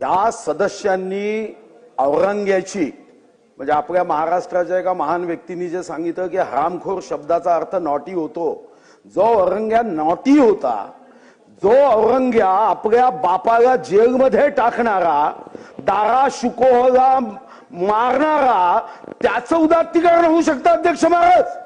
त्या सदस्यांनी औरंग्याची म्हणजे आपल्या महाराष्ट्राच्या एका महान व्यक्तींनी जे सांगितलं की हरामखोर शब्दाचा अर्थ नॉटी होतो, जो औरंग्या नॉटी होता, जो औरंग्या आपल्या बापाला जेलमध्ये टाकणारा, दारा शुकोहला मारणारा, त्याचं उदात्तीकरण होऊ शकतं अध्यक्ष महाराज.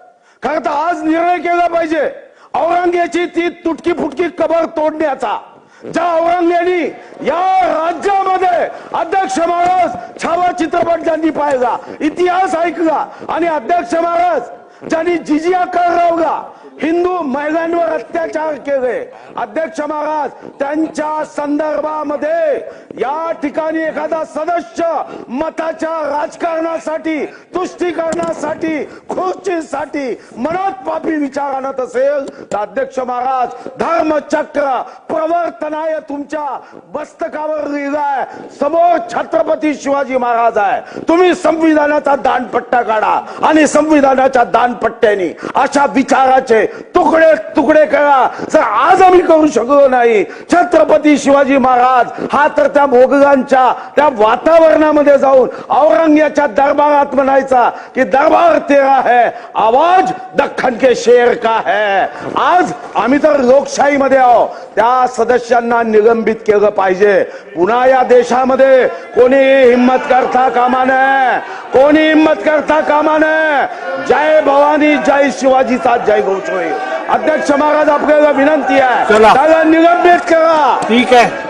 कारण तर आज निर्णय केला पाहिजे औरंग्याची ती तुटकी फुटकी कबर तोडण्याचा. ज्या औरंग्यानी या राज्यामध्ये अध्यक्ष महाराज छावा चित्रपट ज्यांनी पाहिला, इतिहास ऐकला आणि अध्यक्ष महाराज ज्यांनी जिजिया कर लावला, हिंदू महिलांवर अत्याचार केले, अध्यक्ष महाराज त्यांच्या संदर्भामध्ये या ठिकाणी एखादा सदस्य मताच्या राजकारणासाठी, तुष्टीकरणासाठी, खुर्चीसाठी मनात पापी विचार आणत असेल तर अध्यक्ष महाराज धर्मचक्र प्रवर्तनाय तुमच्या मस्तकावर लिहिलाय. समोर छत्रपती शिवाजी महाराज आहे. तुम्ही संविधानाचा दानपट्टा काढा आणि संविधानाच्या दानपट्ट्याने अशा विचाराचे तुकडे तुकडे करा. जर आज आम्ही करू शकलो नाही, छत्रपती शिवाजी महाराज हा तर त्या मोगलांच्या त्या वातावरणामध्ये जाऊन औरंग्याच्या दरबारात म्हणायचा की दरबार तेरा है, आवाज दख्खन के शेर का है. आज आम्ही तर लोकशाहीमध्ये आहोत. त्या सदस्यांना निलंबित केलं पाहिजे. पुन्हा या देशामध्ये कोणी हिम्मत करता कामा नये, कोणी हिम्मत करता कामा नये. जय भवानी, जय शिवाजीचा जय घोष होईल. अध्यक्ष महाराज आपल्याला विनंती आहे, त्याला निलंबित करा. ठीक आहे.